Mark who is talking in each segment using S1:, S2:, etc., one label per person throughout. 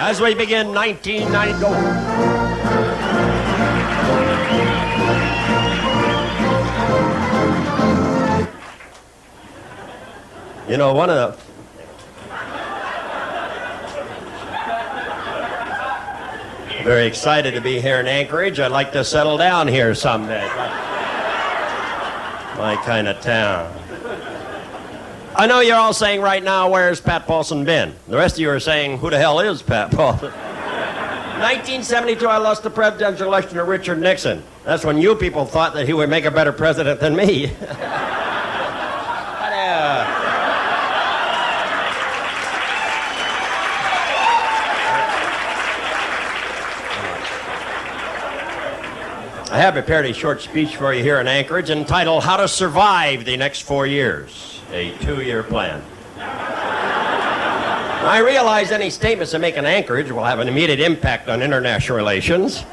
S1: as we begin 1990. Go. You know, one of the... Very excited to be here in Anchorage. I'd like to settle down here someday. My kind of town. I know you're all saying right now, where's Pat Paulson been? The rest of you are saying, who the hell is Pat Paulson? 1972, I lost the presidential election to Richard Nixon. That's when you people thought that he would make a better president than me. I have prepared a short speech for you here in Anchorage entitled How to Survive the Next 4 Years, a 2-year plan. I realize any statements I make in Anchorage will have an immediate impact on international relations.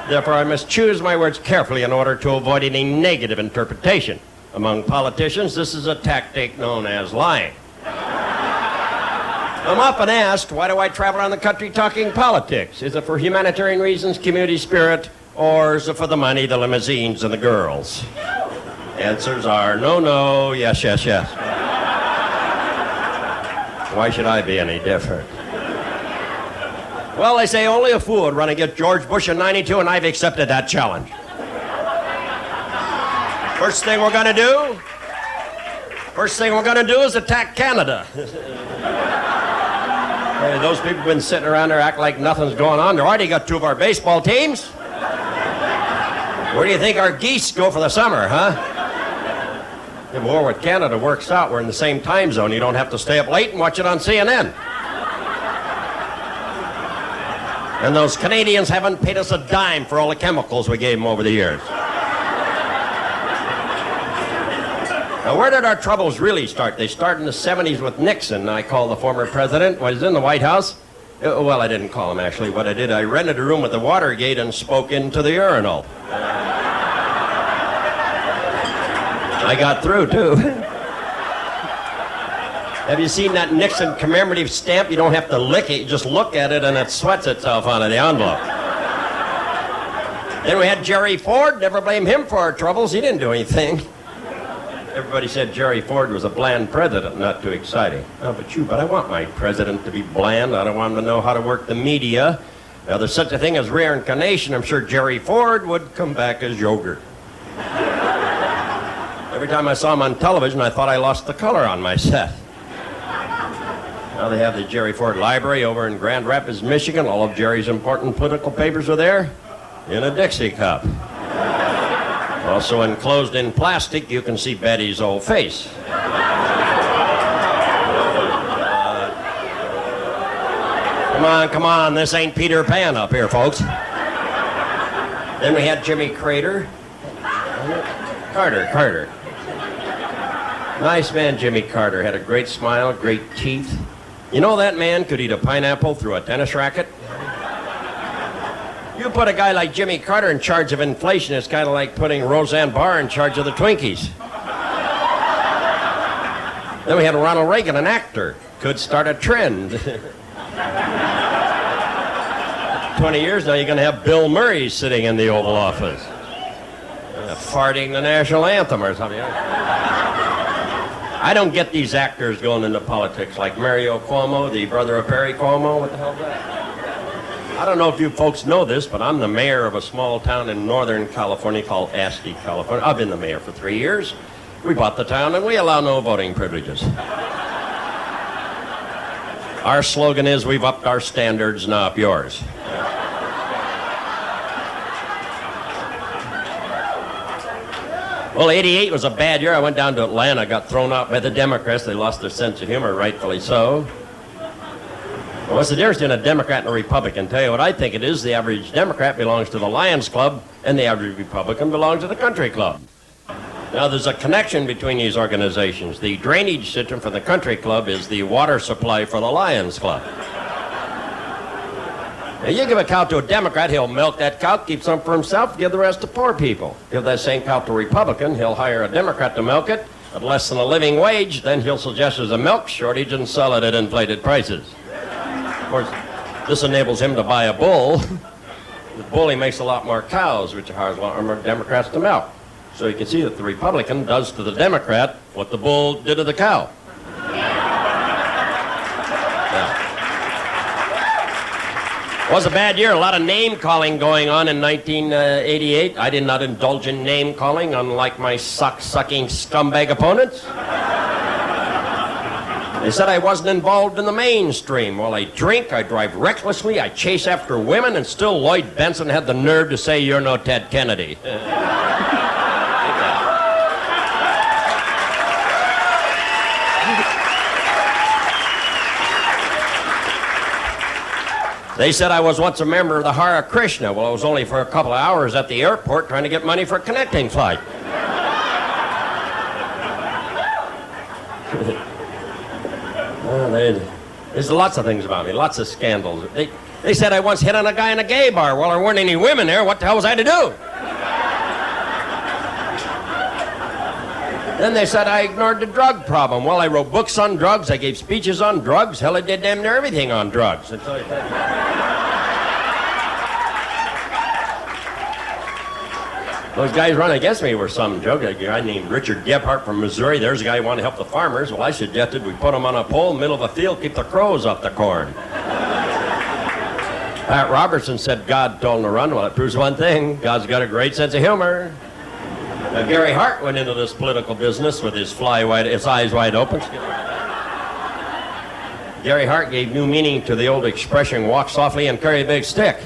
S1: Therefore, I must choose my words carefully in order to avoid any negative interpretation. Among politicians, this is a tactic known as lying. I'm often asked, why do I travel around the country talking politics? Is it for humanitarian reasons, community spirit, or is it for the money, the limousines, and the girls? Answers are no, no, yes, yes, yes. Why should I be any different? Well, they say only a fool would run against George Bush in '92, and I've accepted that challenge. First thing we're going to do is attack Canada. Hey, those people have been sitting around there acting like nothing's going on. They already got 2 of our baseball teams. Where do you think our geese go for the summer, huh? The war with Canada works out. We're in the same time zone. You don't have to stay up late and watch it on CNN. And those Canadians haven't paid us a dime for all the chemicals we gave them over the years. Now, where did our troubles really start? They started in the 70s with Nixon. I called the former president, was in the White House. Well, I didn't call him, actually. What I did, I rented a room at the Watergate and spoke into the urinal. I got through, too. Have you seen that Nixon commemorative stamp? You don't have to lick it. You just look at it, and it sweats itself onto the envelope. Then we had Jerry Ford. Never blame him for our troubles. He didn't do anything. Everybody said Jerry Ford was a bland president, not too exciting. Oh, but I want my president to be bland. I don't want him to know how to work the media. Now, there's such a thing as reincarnation. I'm sure Jerry Ford would come back as yogurt. Every time I saw him on television, I thought I lost the color on my set. Now they have the Jerry Ford Library over in Grand Rapids, Michigan. All of Jerry's important political papers are there in a Dixie cup. Also enclosed in plastic, you can see Betty's old face. Come on, this ain't Peter Pan up here, folks. Then we had Jimmy Carter. Nice man, Jimmy Carter. Had a great smile, great teeth. You know that man could eat a pineapple through a tennis racket? You put a guy like Jimmy Carter in charge of inflation, it's kind of like putting Roseanne Barr in charge of the Twinkies. Then we had Ronald Reagan, an actor. Could start a trend. 20 years now, you're going to have Bill Murray sitting in the Oval Office. Farting the national anthem or something. I don't get these actors going into politics like Mario Cuomo, the brother of Perry Cuomo. What the hell is that? I don't know if you folks know this, but I'm the mayor of a small town in Northern California called Asti, California. I've been the mayor for 3 years. We bought the town and we allow no voting privileges. Our slogan is, we've upped our standards, now up yours. Well, '88 was a bad year. I went down to Atlanta, got thrown out by the Democrats. They lost their sense of humor, rightfully so. Well, what's the difference between a Democrat and a Republican? Tell you what I think it is. The average Democrat belongs to the Lions Club, and the average Republican belongs to the Country Club. Now, there's a connection between these organizations. The drainage system for the Country Club is the water supply for the Lions Club. Now, you give a cow to a Democrat, he'll milk that cow, keep some for himself, give the rest to poor people. Give that same cow to a Republican, he'll hire a Democrat to milk it at less than a living wage, then he'll suggest there's a milk shortage and sell it at inflated prices. Of This enables him to buy a bull. The bull, he makes a lot more cows, which hires a lot more Democrats to milk. So you can see that the Republican does to the Democrat what the bull did to the cow. It was a bad year. A lot of name-calling going on in 1988. I did not indulge in name-calling, unlike my sock-sucking scumbag opponents. They said I wasn't involved in the mainstream. Well, I drink, I drive recklessly, I chase after women, and still Lloyd Benson had the nerve to say you're no Ted Kennedy. They said I was once a member of the Hare Krishna. Well, it was only for a couple of hours at the airport trying to get money for a connecting flight. There's lots of things about me, lots of scandals. They said I once hit on a guy in a gay bar. Well, there weren't any women there. What the hell was I to do? Then they said I ignored the drug problem. Well, I wrote books on drugs. I gave speeches on drugs. Hell, I did damn near everything on drugs. Those guys running against me were some joke. A guy named Richard Gebhardt from Missouri. There's a guy who wanted to help the farmers. Well, I suggested we put him on a pole in the middle of a field, keep the crows off the corn. Pat Robertson said God told him to run. Well, it proves one thing. God's got a great sense of humor. Now, Gary Hart went into this political business with his eyes wide open. Gary Hart gave new meaning to the old expression, walk softly and carry a big stick.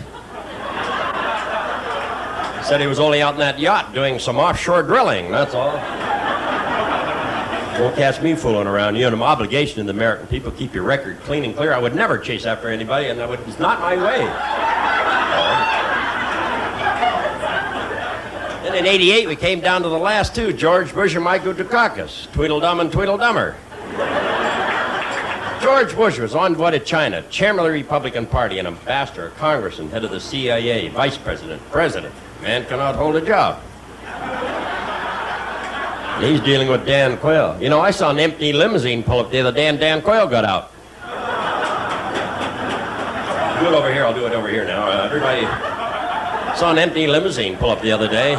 S1: Said he was only out in that yacht doing some offshore drilling, that's all. Won't catch me fooling around. You have an obligation to the American people, keep your record clean and clear. I would never chase after anybody, and it's not my way. Then in '88, we came down to the last two, George Bush and Michael Dukakis, Tweedledum and Tweedledummer. George Bush was envoy to China, chairman of the Republican Party, an ambassador, a congressman, head of the CIA, vice president, president. Man cannot hold a job. He's dealing with Dan Quayle. You know, I saw an empty limousine pull up the other day and Dan Quayle got out. Do it over here. I'll do it over here now. Everybody saw an empty limousine pull up the other day.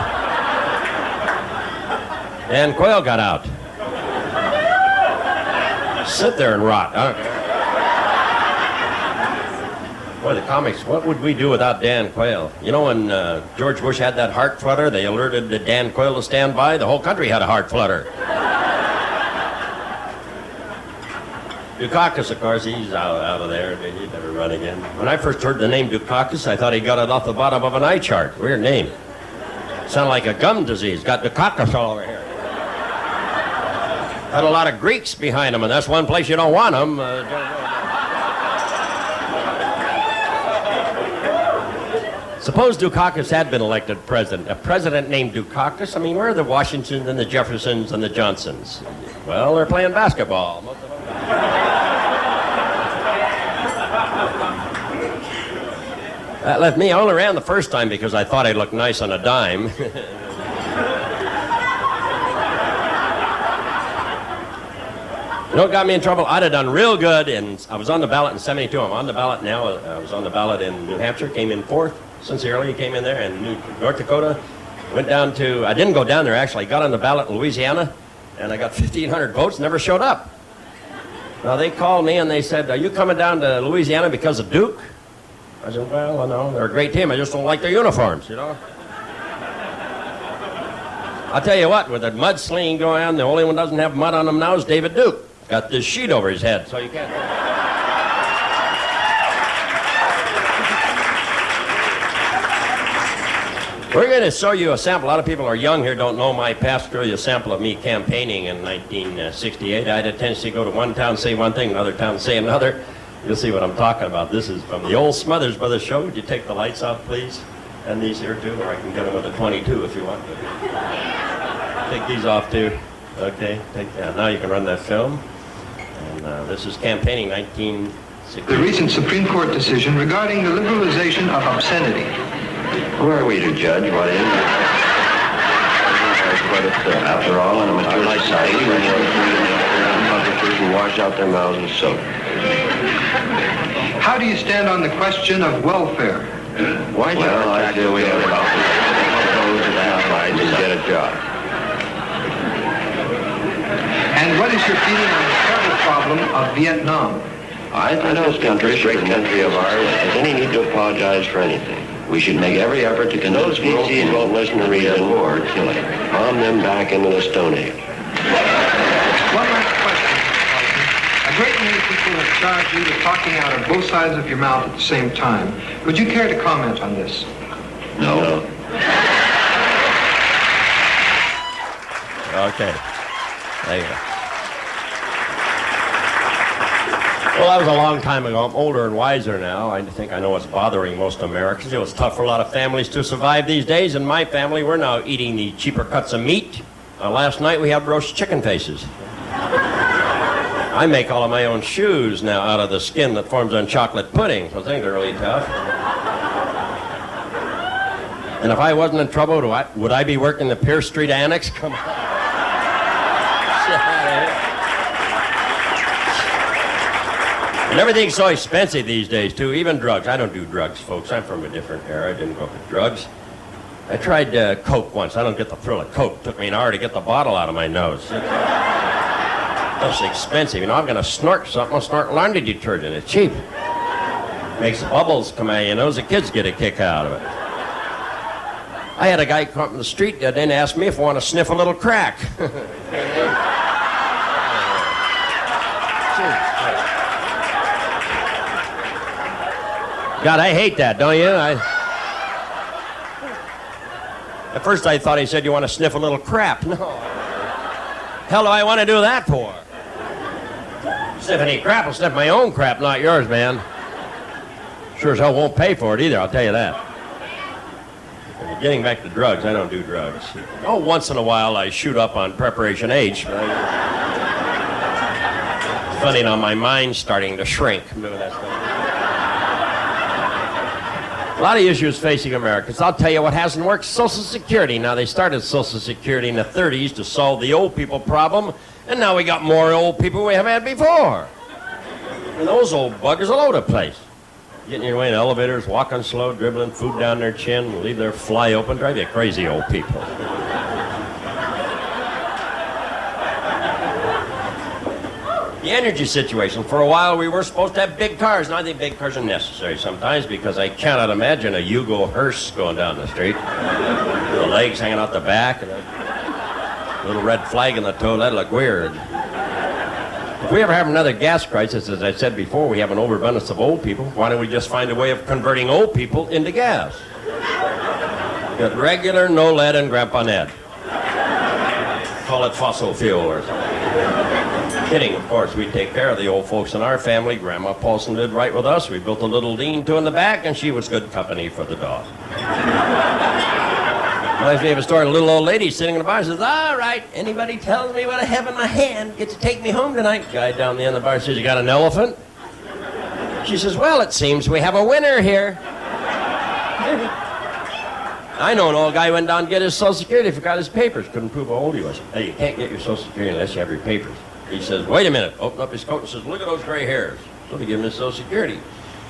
S1: Dan Quayle got out. Sit there and rot. I don't care. Boy, the comics, what would we do without Dan Quayle? You know, when George Bush had that heart flutter, they alerted Dan Quayle to stand by. The whole country had a heart flutter. Dukakis, of course, he's out of there. He'd never run again. When I first heard the name Dukakis, I thought he got it off the bottom of an eye chart. Weird name. Sounded like a gum disease. Got Dukakis all over here. Had a lot of Greeks behind him, and that's one place you don't want them. Suppose Dukakis had been elected president. A president named Dukakis? I mean, where are the Washingtons and the Jeffersons and the Johnsons? Well, they're playing basketball. Most of them. That left me. I only ran the first time because I thought I'd look nice on a dime. You know what got me in trouble? I'd have done real good, and I was on the ballot in '72. I'm on the ballot now. I was on the ballot in New Hampshire, came in fourth. Sincerely, came in there, and North Dakota. Went down to, I didn't go down there actually, I got on the ballot in Louisiana, and I got 1,500 votes, never showed up. Now they called me and they said, are you coming down to Louisiana because of Duke? I said, well, no, they're a great team, I just don't like their uniforms, you know. I'll tell you what, with the mudslinging going on, the only one who doesn't have mud on him now is David Duke. Got this sheet over his head, so you can't. We're going to show you a sample. A lot of people are young here, don't know my past. Show you a sample of me campaigning in 1968. I had a tendency to go to one town, say one thing, another town, say another. You'll see what I'm talking about. This is from the old Smothers Brothers show. Would you take the lights out, please? And these here, too, or I can get them with a 22 if you want to. Take these off, too. Okay, take that. Now you can run that film. And this is campaigning 1968.
S2: The recent Supreme Court decision regarding the liberalization of obscenity.
S3: Who are we to judge what is? But it's, after all, in a mature society, when you're free in the public washers and wash out their mouths with soap.
S2: How do you stand on the question of welfare?
S3: Why not? Well, I feel we have about those that outside and get a job.
S2: And what is your feeling on the terrible problem of Vietnam?
S3: I think this country, great country of ours, has any need to apologize for anything. We should make every effort to convince species won't listen to reason or killing. Arm them back into the Stone Age.
S2: One last question, Paulson. A great many people have charged you with talking out of both sides of your mouth at the same time. Would you care to comment on this?
S3: No.
S1: Okay. There you go. Well, that was a long time ago. I'm older and wiser now. I think I know what's bothering most Americans. It was tough for a lot of families to survive these days. In my family, we're now eating the cheaper cuts of meat. Last night, we had roast chicken faces. I make all of my own shoes now out of the skin that forms on chocolate pudding, so things are really tough. And if I wasn't in trouble, would I be working the Pierce Street Annex? Come on. And everything's so expensive these days, too, even drugs. I don't do drugs, folks. I'm from a different era. I didn't go for drugs. I tried Coke once. I don't get the thrill of Coke. It took me an hour to get the bottle out of my nose. That's expensive. You know, I'm going to snort something. I'll snort laundry detergent. It's cheap. Makes bubbles come out of your nose. The kids get a kick out of it. I had a guy come up in the street that then asked me if I want to sniff a little crack. God, I hate that, don't you? At first I thought he said, you want to sniff a little crap. No. Hell do I want to do that for? Sniff any crap, I'll sniff my own crap, not yours, man. Sure as hell won't pay for it either, I'll tell you that. Getting back to drugs, I don't do drugs. Oh, once in a while I shoot up on Preparation H. It's funny now, my mind's starting to shrink. A lot of issues facing Americans. I'll tell you what hasn't worked. Social Security. Now, they started Social Security in the 30s to solve the old people problem, and now we got more old people we haven't had before. And those old buggers all over the place. Getting your way in elevators, walking slow, dribbling food down their chin, leave their fly open, drive you crazy, old people. The energy situation. For a while, we were supposed to have big cars. Now I think big cars are necessary sometimes because I cannot imagine a Yugo hearse going down the street. The legs hanging out the back and a little red flag in the toe. That'd look weird. If we ever have another gas crisis, as I said before, we have an overabundance of old people. Why don't we just find a way of converting old people into gas? Got regular, no lead, and Grandpa Ned. Call it fossil fuel or something. Kidding, of course. We take care of the old folks in our family. Grandma Paulson did right with us. We built a little lean-to in the back, and she was good company for the dog. Reminds me of a story. A little old lady sitting in the bar says, all right, anybody tells me what I have in my hand gets to take me home tonight. Guy down the end of the bar says, you got an elephant? She says, well, it seems we have a winner here. I know an old guy went down to get his Social Security, forgot his papers, couldn't prove how old he was. Hey, you can't get your Social Security unless you have your papers. He says, wait a minute. Opened up his coat and says, look at those gray hairs. So they give him his Social Security.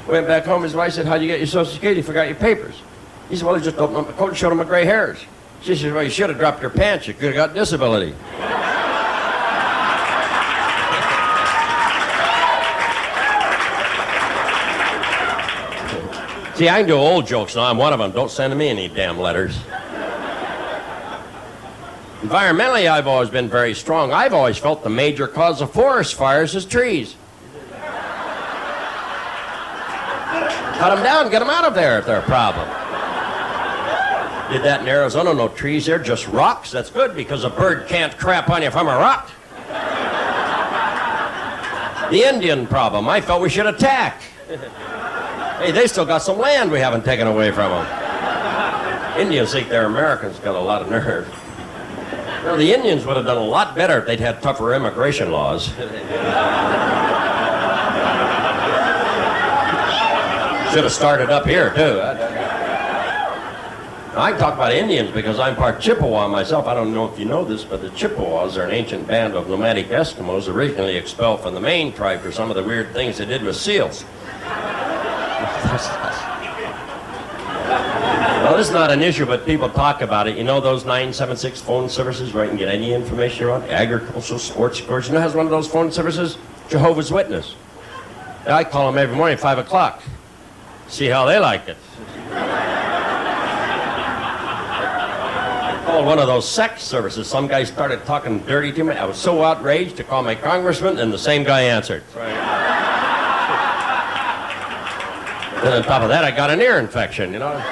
S1: Went back home, his wife said, how'd you get your Social Security? Forgot your papers. He said, well, he just opened up the coat and showed him my gray hairs. She said, well, you should have dropped your pants. You could have got disability. See, I can do old jokes now. I'm one of them. Don't send me any damn letters. Environmentally, I've always been very strong. I've always felt the major cause of forest fires is trees. Cut them down, get them out of there if they're a problem. Did that in Arizona, no trees there, just rocks. That's good because a bird can't crap on you from a rock. The Indian problem, I felt we should attack. Hey, they still got some land we haven't taken away from them. Indians think they're Americans, got a lot of nerve. Well, the Indians would have done a lot better if they'd had tougher immigration laws. Should have started up here, too. I talk about Indians because I'm part Chippewa myself. I don't know if you know this, but the Chippewas are an ancient band of nomadic Eskimos originally expelled from the Maine tribe for some of the weird things they did with seals. Well, this is not an issue, but people talk about it. You know those 976 phone services where you can get any information you want? Agricultural, sports scores. You know who has one of those phone services? Jehovah's Witness. I call them every morning at 5 o'clock. See how they like it. I called one of those sex services. Some guy started talking dirty to me. I was so outraged to call my congressman, and the same guy answered. Then on top of that, I got an ear infection, you know.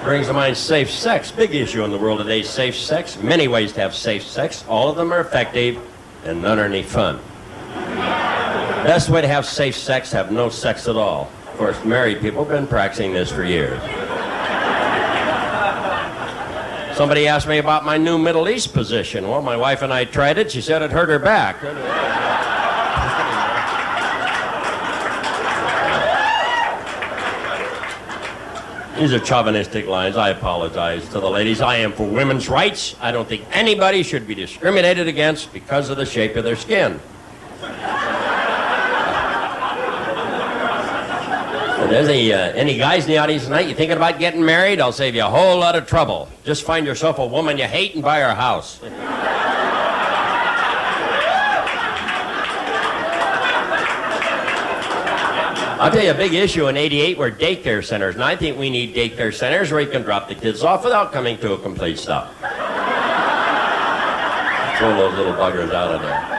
S1: Brings to mind safe sex. Big issue in the world today, safe sex. Many ways to have safe sex. All of them are effective, and none are any fun. Best way to have safe sex, have no sex at all. Of course, married people have been practicing this for years. Somebody asked me about my new Middle East position. Well, my wife and I tried it. She said it hurt her back. These are chauvinistic lines. I apologize to the ladies. I am for women's rights. I don't think anybody should be discriminated against because of the shape of their skin. If there's any guys in the audience tonight, you thinking about getting married? I'll save you a whole lot of trouble. Just find yourself a woman you hate and buy her house. I'll tell you a big issue in '88 were daycare centers, and I think we need daycare centers where you can drop the kids off without coming to a complete stop. Throw those little buggers out of there.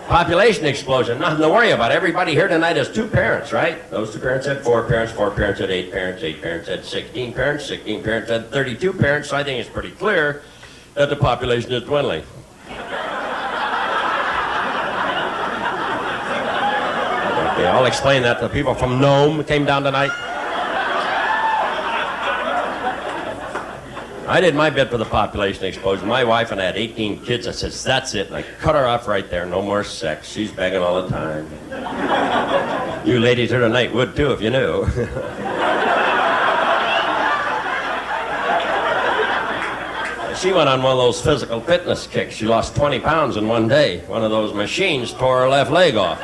S1: Population explosion, nothing to worry about. Everybody here tonight has 2 parents, right? Those 2 parents had 4 parents, 4 parents had 8 parents, 8 parents had 16 parents, 16 parents had 32 parents, so I think it's pretty clear that the population is dwindling. Okay, I'll explain that to the people from Nome who came down tonight. I did my bit for the population explosion. My wife and I had 18 kids. I said, that's it. And I cut her off right there. No more sex. She's begging all the time. You ladies here tonight would too if you knew. She went on one of those physical fitness kicks. She lost 20 pounds in one day. One of those machines tore her left leg off.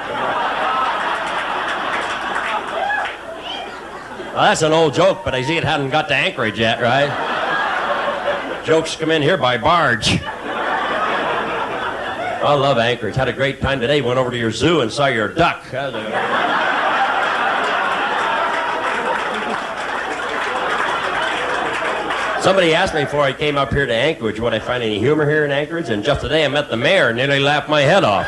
S1: Well, that's an old joke, but I see it hadn't got to Anchorage yet, right? Jokes come in here by barge. I love Anchorage. Had a great time today. Went over to your zoo and saw your duck. Somebody asked me before I came up here to Anchorage, would I find any humor here in Anchorage? And just today I met the mayor and nearly laughed my head off.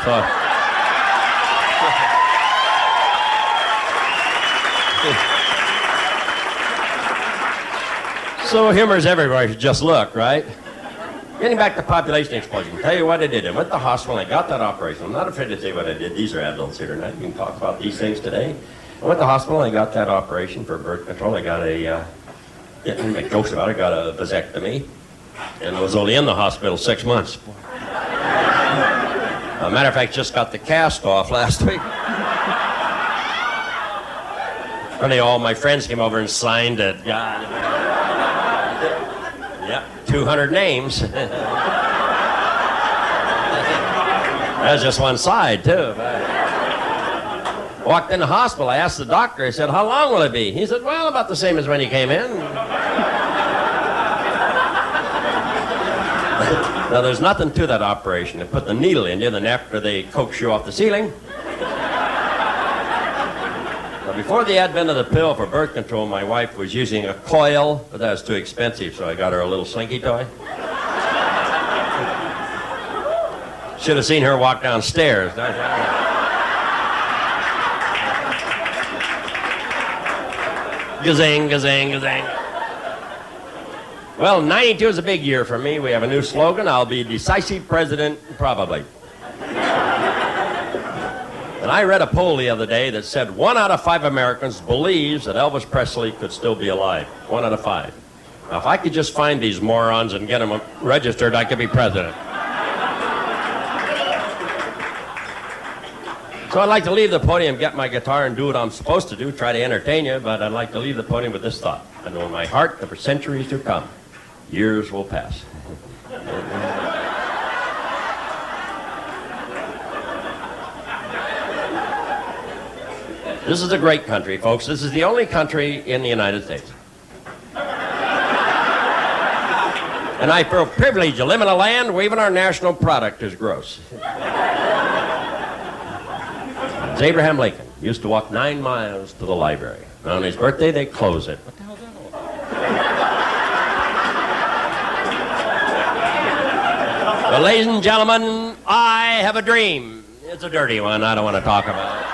S1: So humor's everywhere if you just look, right? Getting back to population explosion, tell you what I did. I went to the hospital and I got that operation. I'm not afraid to say what I did. These are adults here tonight. We can talk about these things today. I went to the hospital and I got that operation for birth control. I got a, make jokes about it, got a vasectomy. And I was only in the hospital 6 months. Matter of fact, just got the cast off last week. Funny, all my friends came over and signed it. God. Yep, 200 names. That's just one side, too. Walked in the hospital, I asked the doctor, I said, how long will it be? He said, well, about the same as when you came in. Now, there's nothing to that operation. They put the needle in you, then after they coax you off the ceiling. Before the advent of the pill for birth control, my wife was using a coil, but that was too expensive, so I got her a little slinky toy. Should have seen her walk downstairs. Gazang, gazang, gazang. Well, 92 is a big year for me. We have a new slogan. I'll be decisive president, probably. And I read a poll the other day that said 1 out of 5 Americans believes that Elvis Presley could still be alive. 1 out of 5. Now, if I could just find these morons and get them registered, I could be president. So I'd like to leave the podium, get my guitar, and do what I'm supposed to do, try to entertain you, but I'd like to leave the podium with this thought. I know in my heart that for centuries to come, years will pass. This is a great country, folks. This is the only country in the United States. And I feel privileged to live in a land where even our national product is gross. As Abraham Lincoln used to walk 9 miles to the library. On his birthday, they close it. What the hell is that all about? Well, ladies and gentlemen, I have a dream. It's a dirty one. I don't want to talk about it.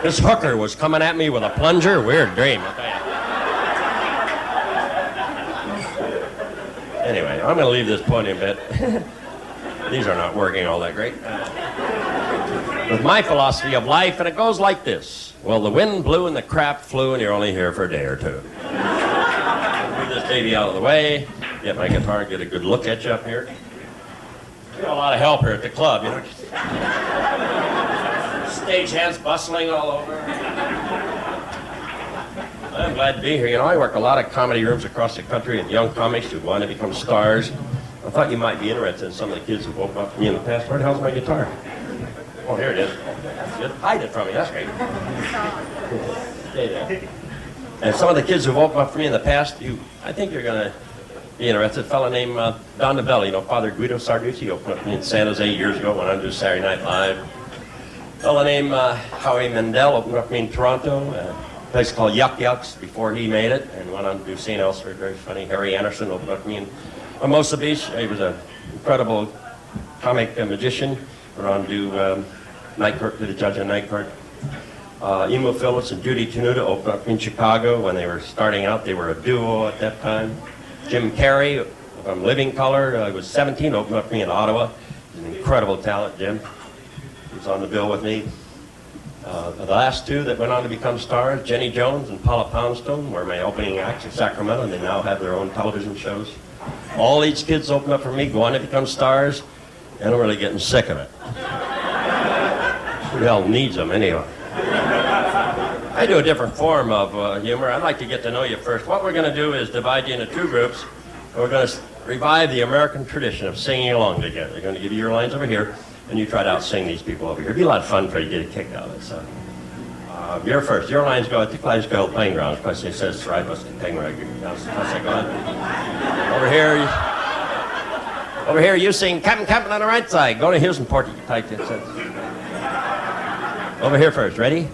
S1: This hooker was coming at me with a plunger. Weird dream, I'll tell you. Anyway, I'm going to leave this podium bit. These are not working all that great. With my philosophy of life, and it goes like this. Well, the wind blew and the crap flew, and you're only here for a day or two. Move this baby out of the way, get my guitar, get a good look at you up here. We got a lot of help here at the club, you know. Stagehands bustling all over. I'm glad to be here. You know, I work a lot of comedy rooms across the country with young comics who want to become stars. I thought you might be interested in some of the kids who woke up to me in the past. Where the hell's my guitar? Oh, here it is. That's good. Hide it from me. That's great. Stay there. And some of the kids who woke up for me in the past, I think you're going to be interested. A fellow named Don Novelli, you know, Father Guido Sarducci, opened up for me in San Jose years ago when I was doing Saturday Night Live. A fellow named Howie Mandel opened up for me in Toronto, a place called Yuck Yucks before he made it, and went on to do St. Elsewhere, very funny. Harry Anderson opened up for me in Mimosa Beach. He was an incredible comic magician. Went on to do Night Court, to the judge on Night Court. Emo Phillips and Judy Tenuta opened up in Chicago when they were starting out. They were a duo at that time. Jim Carrey from Living Color, I was 17, opened up for me in Ottawa. He's an incredible talent, Jim. He was on the bill with me. The last two that went on to become stars, Jenny Jones and Paula Poundstone, were my opening acts in Sacramento, and they now have their own television shows. All these kids open up for me, go on to become stars, and I'm really getting sick of it. Who the hell needs them anyway? I do a different form of humor. I'd like to get to know you first. What we're going to do is divide you into two groups. We're going to revive the American tradition of singing along together. They're going to give you your lines over here, and you try to out-sing these people over here. It'd be a lot of fun for you to get a kick out of it. So, you're first. Your lines go at the Glasgow playing grounds. Plus, it says, "Right, what's the thing right?" Go on. Over here, you sing Captain Captain on the right side. Go to Houston Port, you can type it. Over here first. Ready?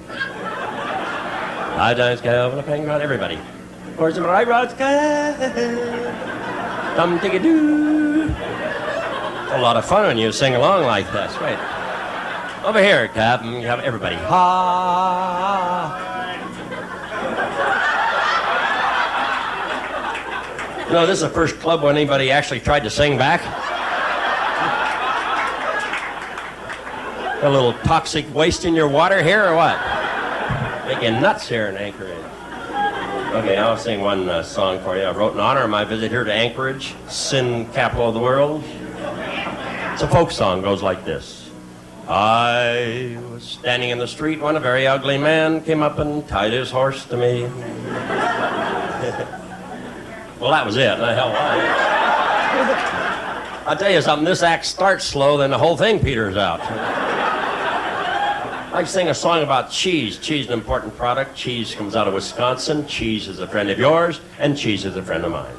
S1: I dance Calvin, a penguin, everybody. Horse and right rods, come take a doo. A lot of fun when you sing along like that. That's right. Over here, Captain, everybody. Ha. You know, this is the first club when anybody actually tried to sing back. A little toxic waste in your water here or what? Making nuts here in Anchorage. Okay, I'll sing one song for you. I wrote in honor of my visit here to Anchorage, sin capital of the world. It's a folk song, goes like this. I was standing in the street when a very ugly man came up and tied his horse to me. Well, that was it. The hell, I'll tell you something, this act starts slow, then the whole thing peters out. I sing a song about cheese. Cheese is an important product. Cheese comes out of Wisconsin. Cheese is a friend of yours, and cheese is a friend of mine.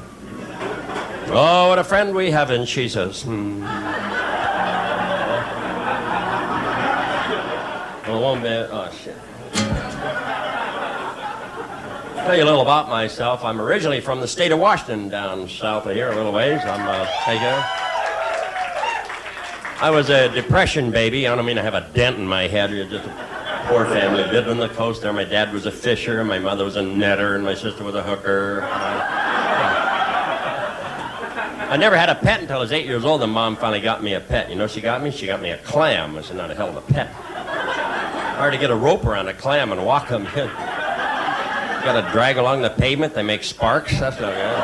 S1: Oh, what a friend we have in Jesus. Well, one minute. Oh, shit. I'll tell you a little about myself. I'm originally from the state of Washington, down south of here a little ways. I was a depression baby. I don't mean I have a dent in my head. You're just a poor family. Lived on the coast there. My dad was a fisher. My mother was a netter, and my sister was a hooker. I never had a pet until I was 8 years old, and Mom finally got me a pet. You know she got me? She got me a clam. I said, not a hell of a pet. Hard to get a rope around a clam and walk them in. Got to drag along the pavement. They make sparks. That's not good.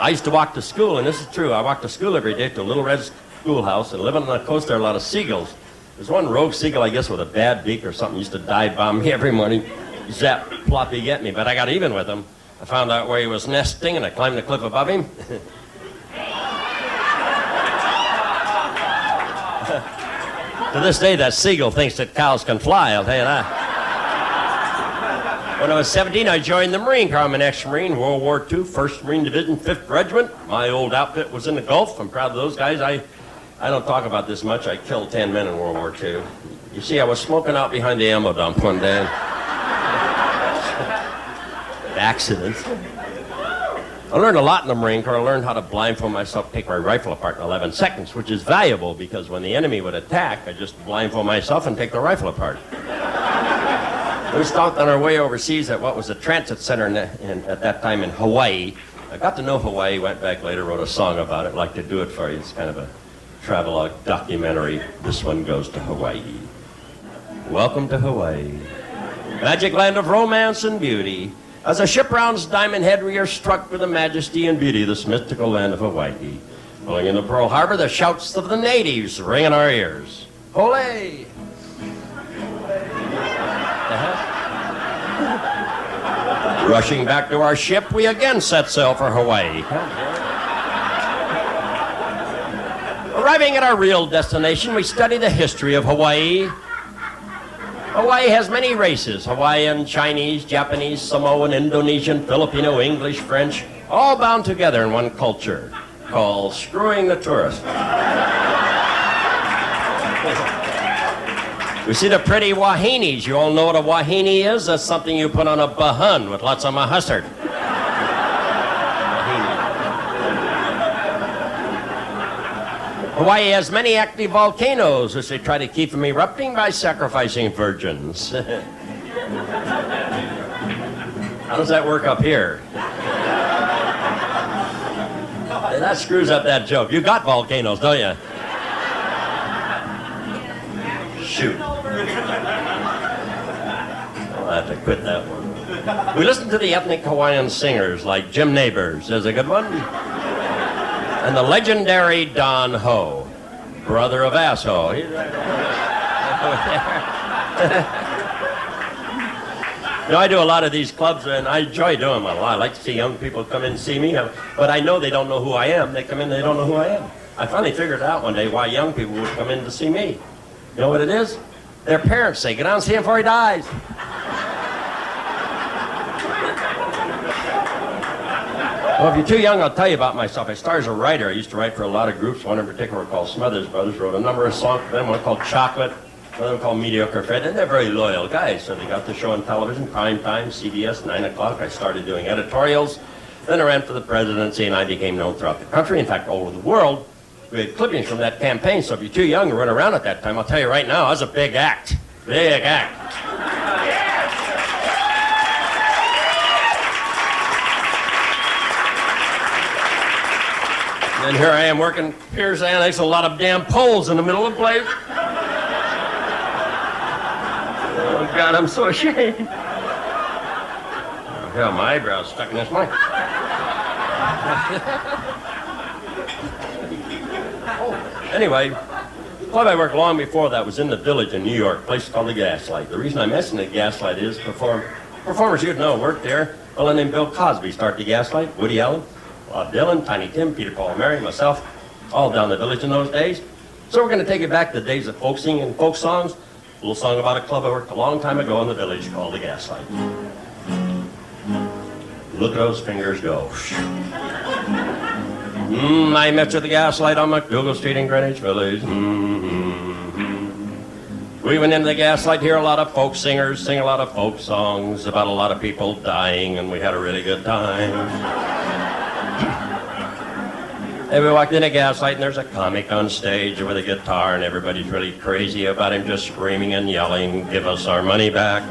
S1: I used to walk to school, and this is true. I walked to school every day to a little red schoolhouse, and living on the coast there are a lot of seagulls. There's one rogue seagull, I guess, with a bad beak or something, used to dive bomb me every morning. Zap, ploppy, get me. But I got even with him. I found out where he was nesting, and I climbed the cliff above him. To this day, that seagull thinks that cows can fly, I'll tell you that. When I was 17, I joined the Marine Corps. I'm an ex-Marine, World War II, 1st Marine Division, 5th Regiment. My old outfit was in the Gulf. I'm proud of those guys. I don't talk about this much. I killed 10 men in World War II. You see, I was smoking out behind the ammo dump one day. Accident. I learned a lot in the Marine Corps. I learned how to blindfold myself, take my rifle apart in 11 seconds, which is valuable because when the enemy would attack, I just blindfold myself and take the rifle apart. We stopped on our way overseas at what was a transit center at that time in Hawaii. I got to know Hawaii, went back later, wrote a song about it. I'd like to do it for you. It's kind of a travelogue documentary. This one goes to Hawaii. Welcome to Hawaii, magic land of romance and beauty. As a ship rounds Diamond Head, we are struck with the majesty and beauty of this mystical land of Hawaii. Pulling into Pearl Harbor, the shouts of the natives ring in our ears. Ole! Rushing back to our ship, we again set sail for Hawaii. Arriving at our real destination, we study the history of Hawaii. Hawaii has many races: Hawaiian, Chinese, Japanese, Samoan, Indonesian, Filipino, English, French, all bound together in one culture called screwing the tourist. We see the pretty wahinis. You all know what a wahini is? That's something you put on a bahun with lots of mustard. Hawaii has many active volcanoes, which they try to keep from erupting by sacrificing virgins. How does that work up here? That screws up that joke. You got volcanoes, don't you? Shoot. I'll have to quit that one. We listen to the ethnic Hawaiian singers like Jim Neighbors. There's a good one. And the legendary Don Ho, brother of Asso. He's right over there. You know, I do a lot of these clubs, and I enjoy doing them a lot. I like to see young people come in and see me, but I know they don't know who I am. They come in, they don't know who I am. I finally figured out one day why young people would come in to see me. You know what it is? Their parents say, "Get on and see him before he dies." Well, if you're too young, I'll tell you about myself. I started as a writer. I used to write for a lot of groups. One in particular called Smothers Brothers. Wrote a number of songs for them. One called Chocolate. Another one called Mediocre Fred. And they're very loyal guys. So they got the show on television, prime time, CBS, 9 o'clock. I started doing editorials. Then I ran for the presidency, and I became known throughout the country. In fact, all over the world. We had clippings from that campaign. So if you're too young to run around at that time, I'll tell you right now, I was a big act. Big act. And here I am working Piers Annex, a lot of damn poles in the middle of the place. Oh, God, I'm so ashamed. Oh, hell, my eyebrow's stuck in this mic. Anyway, the club I worked long before that was in the Village in New York, a place called the Gaslight. The reason I mention the Gaslight is performers you'd know worked there. A fellow named Bill Cosby started the Gaslight, Woody Allen, Bob Dylan, Tiny Tim, Peter, Paul, Mary, myself, all down the Village in those days. So we're going to take it back to the days of folk singing and folk songs. A little song about a club I worked a long time ago in the Village called the Gaslight. Look at those fingers go. I met you at the Gaslight on McDougal Street in Greenwich Village. We went into the Gaslight, hear a lot of folk singers sing a lot of folk songs about a lot of people dying, and we had a really good time. And we walked in a Gaslight, and there's a comic on stage with a guitar, and everybody's really crazy about him, just screaming and yelling, "Give us our money back."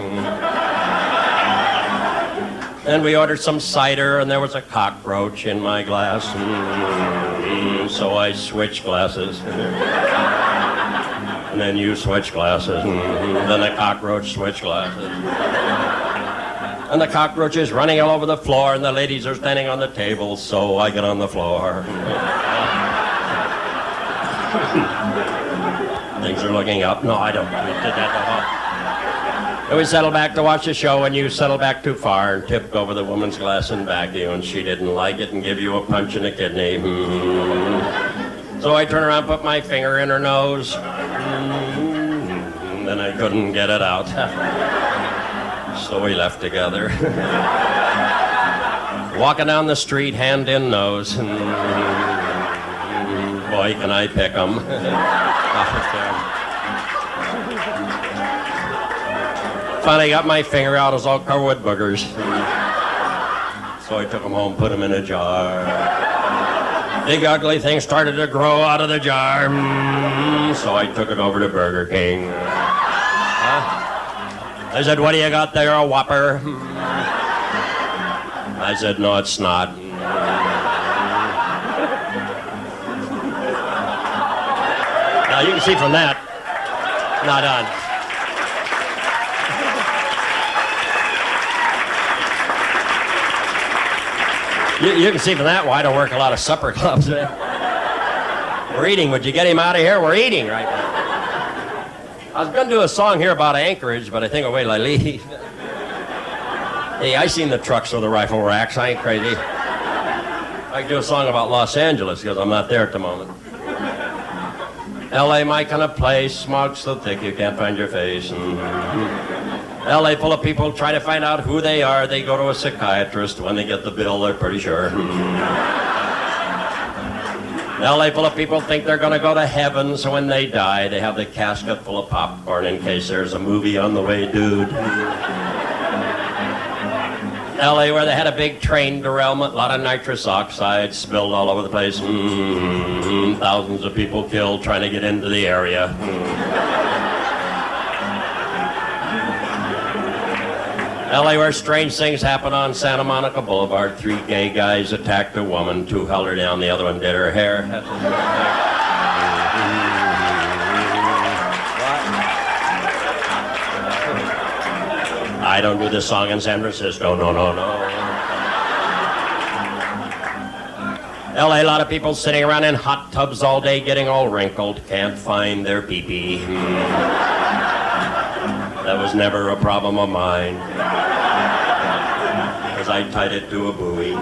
S1: And we ordered some cider, and there was a cockroach in my glass. So I switched glasses. And then you switched glasses. Then the cockroach switched glasses. And the cockroaches running all over the floor, and the ladies are standing on the table, so I get on the floor. Things are looking up. No, I don't. We did that. And we settled back to watch the show, and you settled back too far and tipped over the woman's glass and back to you, and she didn't like it and give you a punch in the kidney. So I turned around, put my finger in her nose, and then I couldn't get it out. So we left together. Walking down the street, hand in nose. Boy, can I pick 'em. Finally got my finger out, it was all covered with boogers. So I took 'em home, put 'em in a jar. Big ugly thing started to grow out of the jar. So I took it over to Burger King. I said, what do you got there, a Whopper? I said, no, it's not. Now you can see from that, not on. You can see from that why I don't work a lot of supper clubs. We're eating. Would you get him out of here? We're eating right now. I was going to do a song here about Anchorage, but I think I'll wait till I leave. Hey, I seen the trucks with the rifle racks. I ain't crazy. I can do a song about Los Angeles because I'm not there at the moment. L.A. my kind of place, smog so thick you can't find your face. L.A. full of people try to find out who they are. They go to a psychiatrist. When they get the bill, they're pretty sure. L.A. full of people think they're going to go to heaven, so when they die, they have the casket full of popcorn in case there's a movie on the way, dude. L.A. where they had a big train derailment, a lot of nitrous oxide spilled all over the place. Thousands of people killed trying to get into the area. L.A. where strange things happen on Santa Monica Boulevard. 3 gay guys attacked a woman, 2 held her down, the other one did her hair. I don't do this song in San Francisco, no. L.A. a lot of people sitting around in hot tubs all day getting all wrinkled, can't find their pee-pee. That was never a problem of mine, because I tied it to a buoy.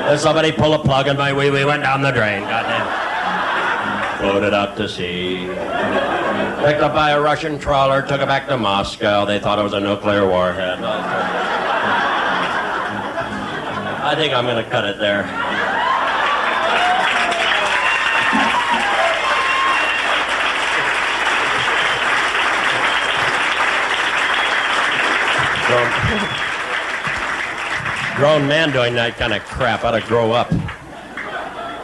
S1: There's somebody pull a plug and my wee-wee went down the drain, goddamn. Floated out to sea. Picked up by a Russian trawler, took it back to Moscow. They thought it was a nuclear warhead. I think I'm going to cut it there. Grown man doing that kind of crap ought to grow up.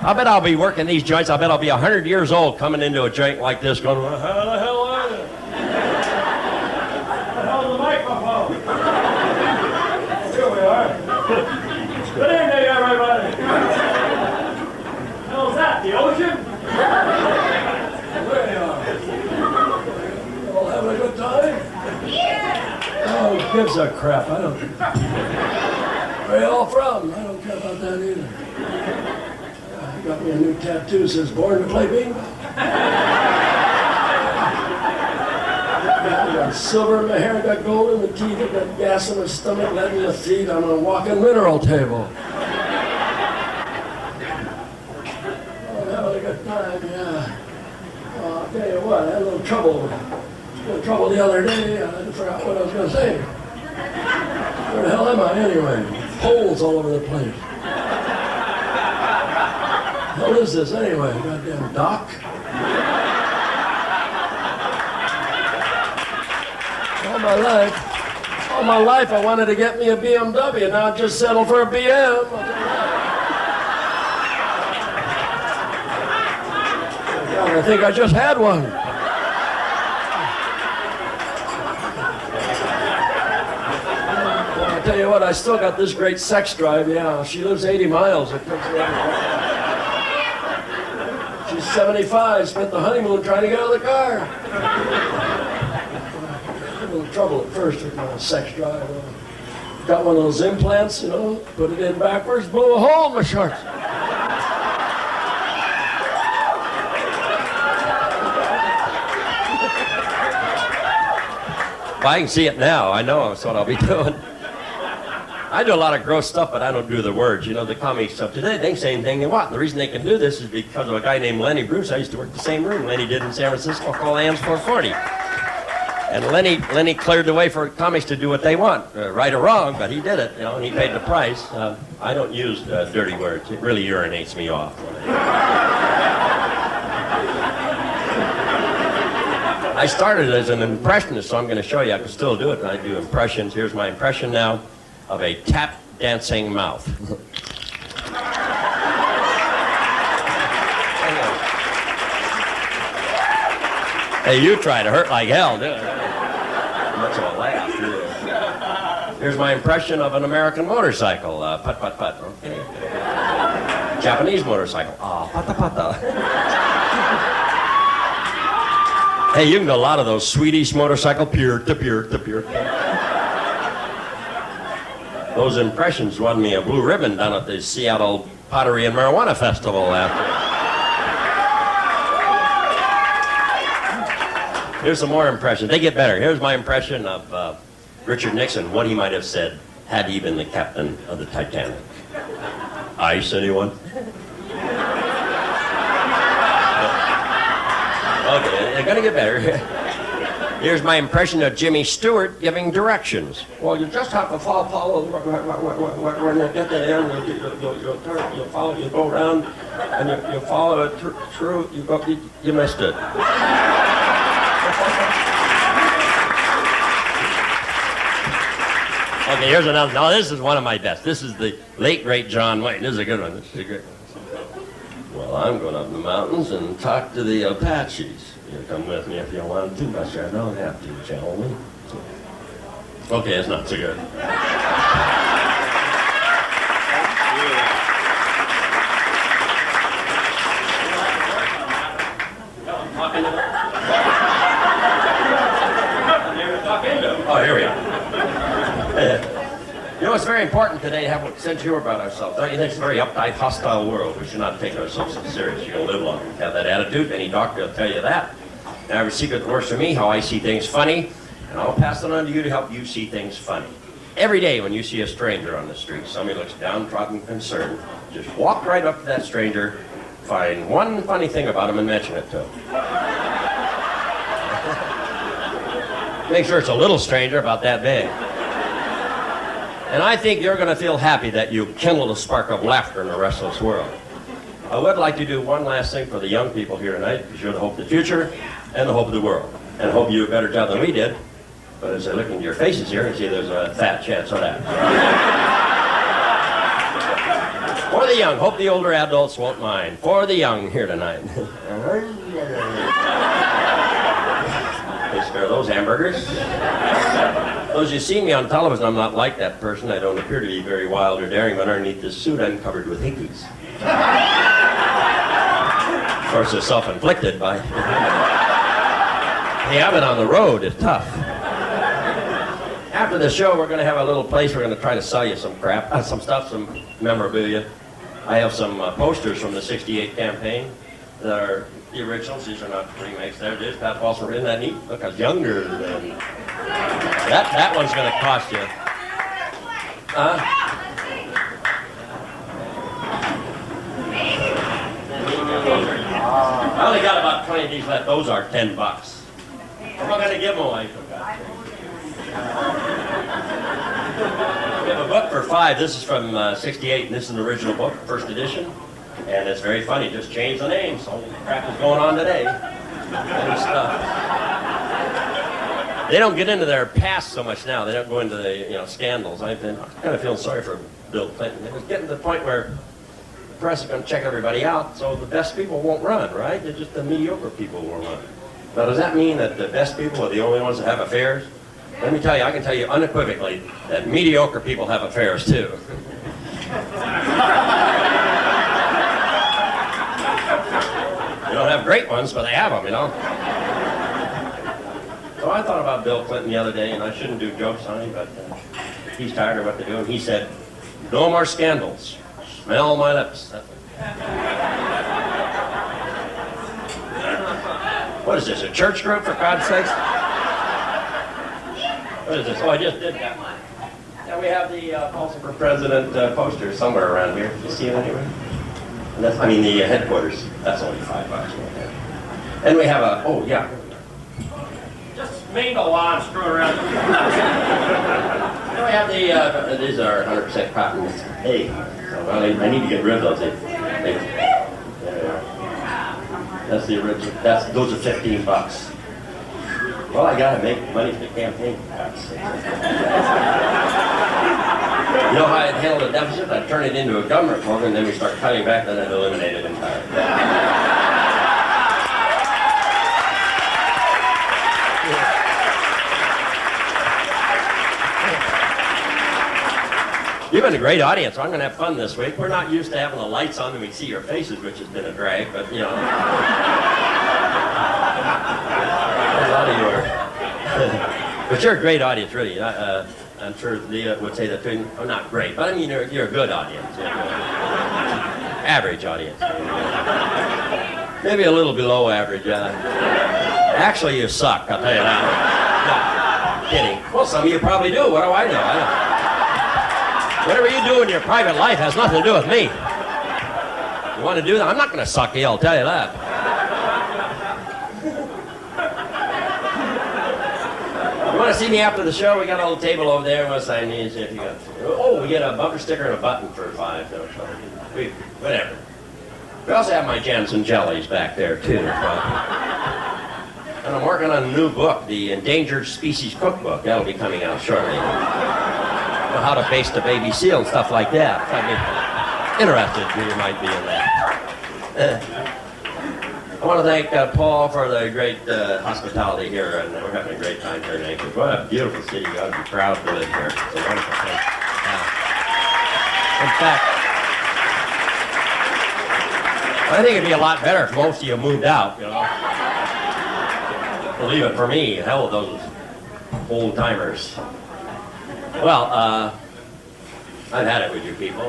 S1: I bet I'll be working these joints. I bet I'll be 100 years old coming into a joint like this going, well, how the hell are you? The hell's the microphone? Here we are. Good evening, everybody. How's that, the ocean? There you are. All having a good time? Yeah. Oh, who gives a crap? I don't. Where you all from? I don't care about that either. Got me a new tattoo, says born to play bingo. I got silver in my hair, I got gold in the teeth, I got gas in my stomach, lead in my feet. I'm a walking mineral table. Oh, I'm having a good time, yeah. Oh, I'll tell you what, I had a little trouble. The other day. I forgot what I was going to say. Where the hell am I anyway? Holes all over the place. What is this anyway? Goddamn dock? All my life I wanted to get me a BMW. Now I just settled for a BM. God, I think I just had one. Well, I tell you what, I still got this great sex drive. Yeah, she lives 80 miles. It takes her 75, spent the honeymoon trying to get out of the car. trouble at first with my sex drive. Got one of those implants, you know, put it in backwards, blew a hole in my shorts. If I can see it now, I know that's what I'll be doing. I do a lot of gross stuff, but I don't do the words. You know, the comic stuff today, they can say anything they want. The reason they can do this is because of a guy named Lenny Bruce. I used to work the same room Lenny did in San Francisco called Ann's 440. And Lenny cleared the way for comics to do what they want, right or wrong, but he did it, you know, and he paid the price. I don't use dirty words. It really urinates me off. I started as an impressionist, so I'm going to show you. I can still do it, and I do impressions. Here's my impression now of a tap dancing mouth. Hey, you try to hurt like hell, dude. Much of a laugh. Here's my impression of an American motorcycle. Put, put, put. Okay. Japanese motorcycle. Ah, pata, pata. Hey, you can do a lot of those Swedish motorcycle, pure to pure to pure. Those impressions won me a blue ribbon down at the Seattle Pottery and Marijuana Festival after. Here's some more impressions. They get better. Here's my impression of Richard Nixon, what he might have said had he been the captain of the Titanic. Ice, anyone? Okay, they're going to get better. Here's my impression of Jimmy Stewart giving directions. Well, you just have to follow when you get to the end, you'll follow, you go around, and you follow it through, you missed it. Okay, here's another. Now, this is one of my best. This is the late, great John Wayne. This is a good one. This is a great one. Well, I'm going up in the mountains and talk to the Apaches. You come with me if you want to, but you don't have to, gentlemen. Okay, it's not so good. Oh, here we are. You know, it's very important today to have a sense of humor about ourselves. Don't you think it's a very uptight, hostile world? We should not take ourselves so serious. You're going to live long. Have that attitude. Any doctor will tell you that. And I have a secret that works for me, how I see things funny, and I'll pass it on to you to help you see things funny. Every day when you see a stranger on the street, somebody looks downtrodden, concerned, just walk right up to that stranger, find one funny thing about him and mention it to him. Make sure it's a little stranger, about that big. And I think you're going to feel happy that you kindled a spark of laughter in the restless world. I would like to do one last thing for the young people here tonight, because you're the hope of the future and the hope of the world. And I hope you do a better job than we did. But as I look into your faces here, I see there's a fat chance of that. For the young, hope the older adults won't mind. For the young here tonight. They spare those hamburgers. Those you see me on television, I'm not like that person. I don't appear to be very wild or daring, but underneath this suit, I'm covered with hickeys. Of course, they're self-inflicted by... Hey, I've been on the road. It's tough. After the show, we're going to have a little place. We're going to try to sell you some crap, some stuff, some memorabilia. I have some posters from the '68 campaign that are the originals. These are not remakes. There it is. Pat Paulson, isn't that neat? Look, I was younger than... That one's going to cost you. I only got about 20 of these left. Those are $10. I'm not going to give them away. We have a book for $5. This is from '68, and this is an original book, first edition. And it's very funny. Just change the name. So crap is going on today. And stuff. They don't get into their past so much now. They don't go into the scandals. I've been kind of feeling sorry for Bill Clinton. It was getting to the point where the press is going to check everybody out, so the best people won't run, right? They're just the mediocre people who will run. Now, does that mean that the best people are the only ones that have affairs? Let me tell you, I can tell you unequivocally that mediocre people have affairs too. They don't have great ones, but they have them, you know. So I thought about Bill Clinton the other day, and I shouldn't do jokes on him, but he's tired of what they're doing. He said, "No more scandals. Smell my lips." What is this, a church group, for God's sakes? What is this? Oh, I just did that. Yeah, we have the Paulson for President poster somewhere around here. You see it anywhere? And that's, I mean, the headquarters. That's only $5. And we have a, oh, yeah. Just mingle while I'm screwing around. And we have the, these are 100% cotton. Hey, so, well, I need to get rid of those. There they are. That's the original. Those are $15. Well, I gotta make money for the campaign. You know how I'd handle the deficit? I'd turn it into a government program, then we start cutting back, then I'd eliminate it entirely. You've been a great audience. I'm going to have fun this week. We're not used to having the lights on and we can see your faces, which has been a drag, but you know. A lot of you are. But you're a great audience, really. I'm sure Leah would say that too. Oh, not great, but I mean, you're a good audience. Average audience. Maybe a little below average. Actually, you suck, I'll tell you that. No, kidding. Well, some of you probably do. What do I know? Whatever you do in your private life has nothing to do with me. You want to do that? I'm not going to suck you, I'll tell you that. You want to see me after the show? We got a little table over there. We'll sign these if you got. Oh, we get a bumper sticker and a button for $5. Whatever. We also have my jams and jellies back there too. And I'm working on a new book, the Endangered Species Cookbook. That'll be coming out shortly. How to baste a baby seal and stuff like that. I mean, interested, you might be in that. I want to thank Paul for the great hospitality here, and we're having a great time here in Anchorage. What a beautiful city. You ought to be proud to live here. It's a wonderful thing. In fact, I think it'd be a lot better if most of you moved out, you know. Believe it, for me, hell with those old-timers. Well, I've had it with you people.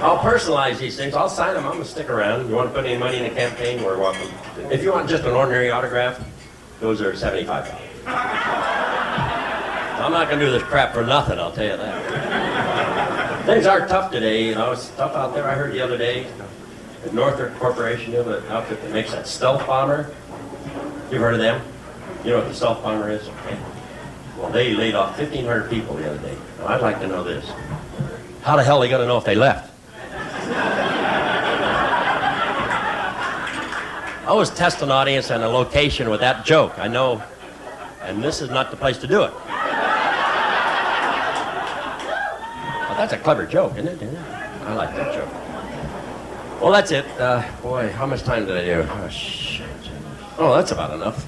S1: I'll personalize these things. I'll sign them. I'm going to stick around. If you want to put any money in the campaign, we're welcome. If you want just an ordinary autograph, those are $75. I'm not going to do this crap for nothing, I'll tell you that. Things are tough today, you know. It's tough out there. I heard the other day, at Northrop Corporation, you know, the outfit that makes that stealth bomber. You've heard of them? You know what the stealth bomber is? Okay. Well, they laid off 1,500 people the other day. Now, I'd like to know this. How the hell are they going to know if they left? I was testing an audience and a location with that joke. I know, and this is not the place to do it. Well, that's a clever joke, isn't it? I like that joke. Well, that's it. Boy, how much time did I do? Oh, shit. Oh, that's about enough.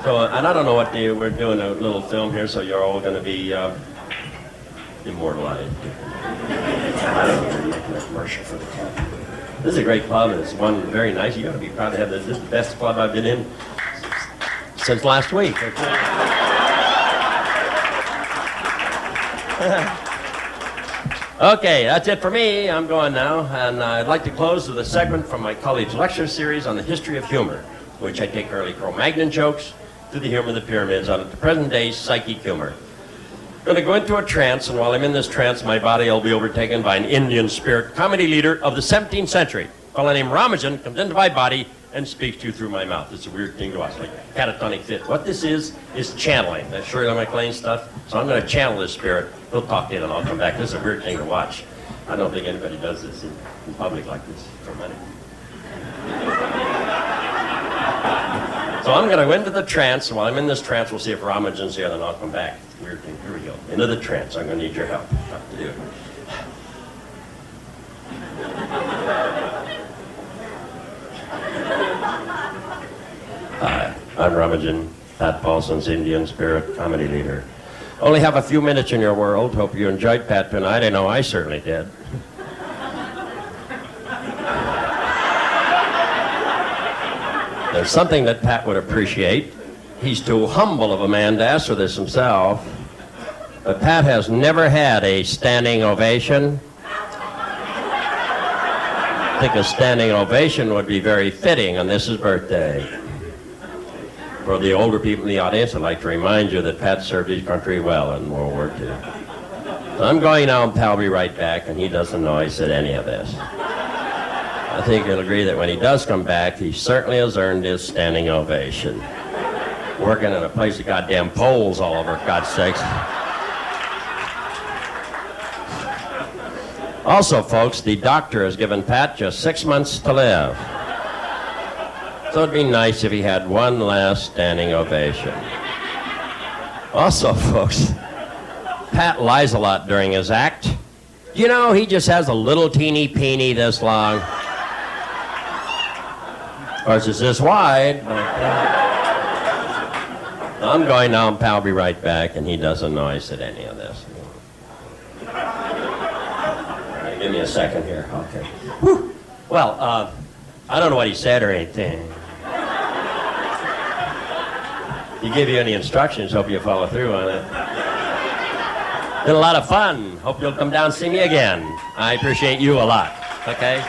S1: So, and I don't know what we're doing a little film here, so you're all going to be immortalized. I don't know, you're making a commercial for the club. This is a great club, and it's one very nice. You got to be proud to have this. This is the best club I've been in since last week. Okay, that's it for me. I'm going now, and I'd like to close with a segment from my college lecture series on the history of humor, which I take early Cro-Magnon jokes to the humor of the pyramids on the present-day psychic humor. I'm going to go into a trance, and while I'm in this trance, my body will be overtaken by an Indian spirit comedy leader of the 17th century. A fellow named Ramajan comes into my body and speaks to you through my mouth. It's a weird thing to watch, like catatonic fit. What this is channeling. That's Shirley MacLaine stuff. So I'm going to channel this spirit. He'll talk to you, and I'll come back. This is a weird thing to watch. I don't think anybody does this in public like this for money. So I'm going to go into the trance, and while I'm in this trance, we'll see if Ramajan's here, then I'll come back. Weird thing. Here we go. Into the trance. I'm going to need your help. Tough to do. Hi, I'm Ramajan, Pat Paulson's Indian spirit comedy leader. Only have a few minutes in your world. Hope you enjoyed Pat tonight. I know I certainly did. There's something that Pat would appreciate. He's too humble of a man to ask for this himself. But Pat has never had a standing ovation. I think a standing ovation would be very fitting on this his birthday. For the older people in the audience, I'd like to remind you that Pat served his country well in World War II. So I'm going now, and Pat will be right back, and he doesn't know I said any of this. I think he'll agree that when he does come back, he certainly has earned his standing ovation. Working in a place of goddamn poles all over, for God's sakes. Also, folks, the doctor has given Pat just 6 months to live. So it'd be nice if he had one last standing ovation. Also, folks, Pat lies a lot during his act. You know, he just has a little teeny peeny this long. Of course, it's this wide. I'm going now, and Pat will be right back, and he doesn't know I said any of this. Give me a second here. Okay. Whew. Well, I don't know what he said or anything. He gave you any instructions. Hope you follow through on it. Been a lot of fun. Hope you'll come down and see me again. I appreciate you a lot. Okay?